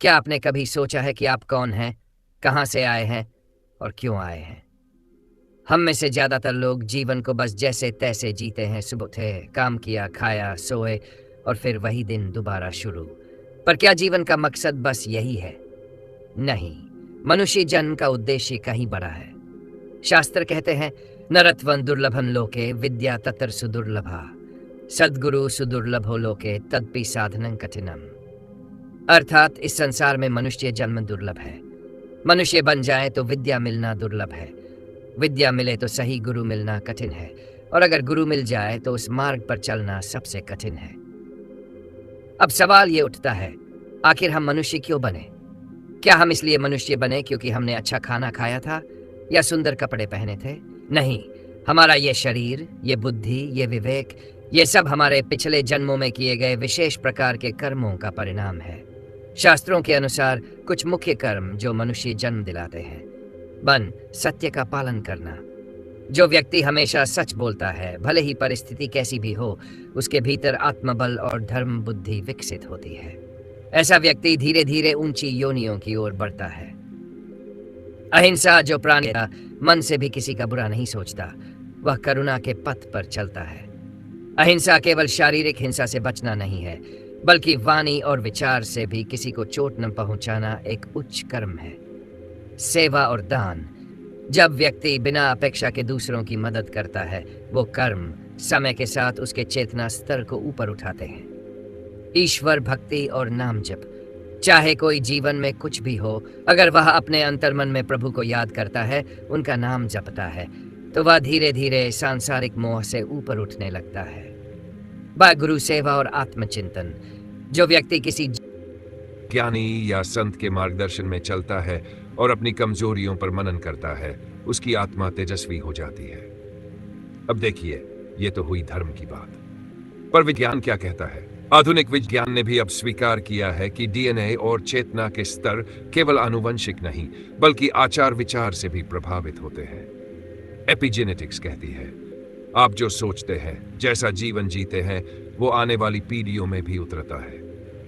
क्या आपने कभी सोचा है कि आप कौन हैं, कहाँ से आए हैं और क्यों आए हैं? हम में से ज्यादातर लोग जीवन को बस जैसे तैसे जीते हैं। सुबह उठे, काम किया, खाया, सोए और फिर वही दिन दोबारा शुरू। पर क्या जीवन का मकसद बस यही है? नहीं, मनुष्य जन्म का उद्देश्य कहीं बड़ा है। शास्त्र कहते हैं, नरत्वं दुर्लभं लोके विद्या तत्र सुदुर्लभा, सद्गुरु सुदुर्लभो लोके तदपि साधनं कठिनम। अर्थात इस संसार में मनुष्य जन्म दुर्लभ है। मनुष्य बन जाए तो विद्या मिलना दुर्लभ है, विद्या मिले तो सही गुरु मिलना कठिन है, और अगर गुरु मिल जाए तो उस मार्ग पर चलना सबसे कठिन है। अब सवाल ये उठता है, आखिर हम मनुष्य क्यों बने? क्या हम इसलिए मनुष्य बने क्योंकि हमने अच्छा खाना खाया था या सुंदर कपड़े पहने थे? नहीं, हमारा ये शरीर, ये बुद्धि, ये विवेक, ये सब हमारे पिछले जन्मों में किए गए विशेष प्रकार के कर्मों का परिणाम है। शास्त्रों के अनुसार कुछ मुख्य कर्म जो मनुष्य जन्म दिलाते हैं: 1. सत्य का पालन करना। जो व्यक्ति हमेशा सच बोलता है, भले ही परिस्थिति कैसी भी हो, उसके भीतर आत्मबल और धर्म बुद्धि विकसित होती है। ऐसा व्यक्ति धीरे धीरे ऊंची योनियों की ओर बढ़ता है। अहिंसा। जो प्राणी मन से भी किसी का बुरा नहीं सोचता, वह करुणा के पथ पर चलता है। अहिंसा केवल शारीरिक हिंसा से बचना नहीं है, बल्कि वाणी और विचार से भी किसी को चोट न पहुंचाना एक उच्च कर्म है। सेवा और दान। जब व्यक्ति बिना अपेक्षा के दूसरों की मदद करता है, वो कर्म समय के साथ उसके चेतना स्तर को ऊपर उठाते हैं। ईश्वर भक्ति और नाम जप। चाहे कोई जीवन में कुछ भी हो, अगर वह अपने अंतर्मन में प्रभु को याद करता है, उनका नाम जपता है, तो वह धीरे धीरे सांसारिक मोह से ऊपर उठने लगता है। गुरु सेवा और आत्मचिंतन। जो व्यक्ति किसी ज्ञानी या संत के मार्गदर्शन में चलता है और अपनी कमजोरियों पर मनन करता है, उसकी आत्मा तेजस्वी हो जाती है। अब देखिए, ये तो हुई धर्म की बात, पर विज्ञान क्या कहता है? आधुनिक विज्ञान ने भी अब स्वीकार किया है कि डीएनए और चेतना के स्तर केवल आनुवंशिक नहीं, बल्कि आचार विचार से भी प्रभावित होते हैं। एपिजेनेटिक्स कहती है, आप जो सोचते हैं, जैसा जीवन जीते हैं, वो आने वाली पीढ़ियों में भी उतरता है।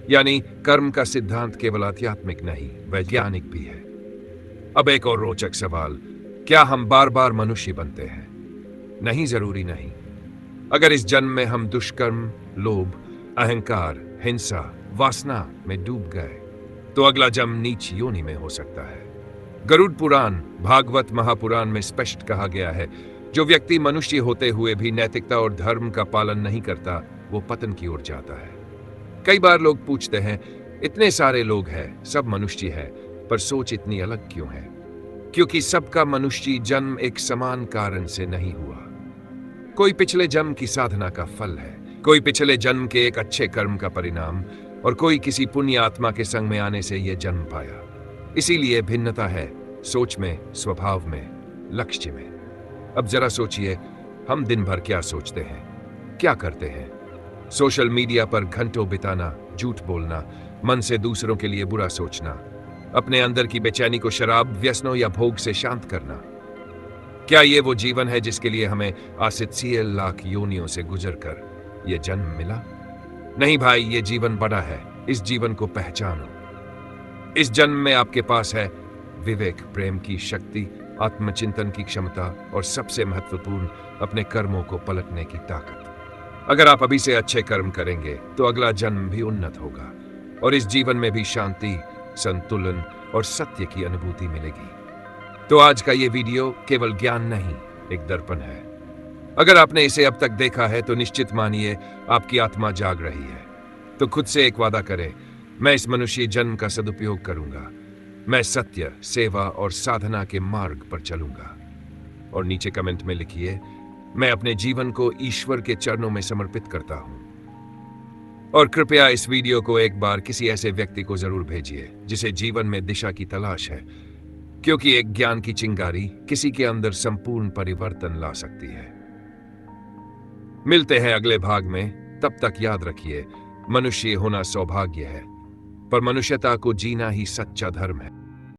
यानी कर्म का सिद्धांत केवल आध्यात्मिक नहीं, वैज्ञानिक भी है। अब एक और रोचक सवाल, क्या हम बार बार मनुष्य बनते हैं? नहीं, जरूरी नहीं। अगर इस जन्म में हम दुष्कर्म, लोभ, अहंकार, हिंसा, वासना में डूब गए, तो अगला जन्म नीच योनि में हो सकता है। गरुड़ पुराण, भागवत महापुराण में स्पष्ट कहा गया है, जो व्यक्ति मनुष्य होते हुए भी नैतिकता और धर्म का पालन नहीं करता, वो पतन की ओर जाता है। कई बार लोग पूछते हैं, इतने सारे लोग हैं, सब मनुष्य है, पर सोच इतनी अलग क्यों है? क्योंकि सबका मनुष्य जन्म एक समान कारण से नहीं हुआ। कोई पिछले जन्म की साधना का फल है, कोई पिछले जन्म के एक अच्छे कर्म का परिणाम, और कोई किसी पुण्य आत्मा के संग में आने से यह जन्म पाया। इसीलिए भिन्नता है, सोच में, स्वभाव में, लक्ष्य में। अब जरा सोचिए, हम दिन भर क्या सोचते हैं, क्या करते हैं? सोशल मीडिया पर घंटों बिताना, झूठ बोलना, मन से दूसरों के लिए बुरा सोचना, अपने अंदर की बेचैनी को शराब, व्यसनों या भोग से शांत करना। क्या ये वो जीवन है जिसके लिए हमें आसित लाख योनियों से गुजर कर यह जन्म मिला? नहीं भाई, ये जीवन बड़ा है। इस जीवन को पहचानो। इस जन्म में आपके पास है विवेक, प्रेम की शक्ति, आत्मचिंतन की क्षमता और सबसे महत्वपूर्ण, अपने कर्मों को पलटने की ताकत। अगर आप अभी से अच्छे कर्म करेंगे तो अगला जन्म भी उन्नत होगा और इस जीवन में भी शांति, संतुलन और सत्य की अनुभूति मिलेगी। तो आज का ये वीडियो केवल ज्ञान नहीं, एक दर्पण है। अगर आपने इसे अब तक देखा है तो निश्चित मानिए आपकी आत्मा जाग रही है। तो खुद से एक वादा करें, मैं इस मनुष्य जन्म का सदुपयोग करूंगा। मैं सत्य, सेवा और साधना के मार्ग पर चलूंगा। और नीचे कमेंट में लिखिए, मैं अपने जीवन को ईश्वर के चरणों में समर्पित करता हूं। और कृपया इस वीडियो को एक बार किसी ऐसे व्यक्ति को जरूर भेजिए जिसे जीवन में दिशा की तलाश है, क्योंकि एक ज्ञान की चिंगारी किसी के अंदर संपूर्ण परिवर्तन ला सकती है। मिलते हैं अगले भाग में। तब तक याद रखिए, मनुष्य होना सौभाग्य है, पर मनुष्यता को जीना ही सच्चा धर्म है।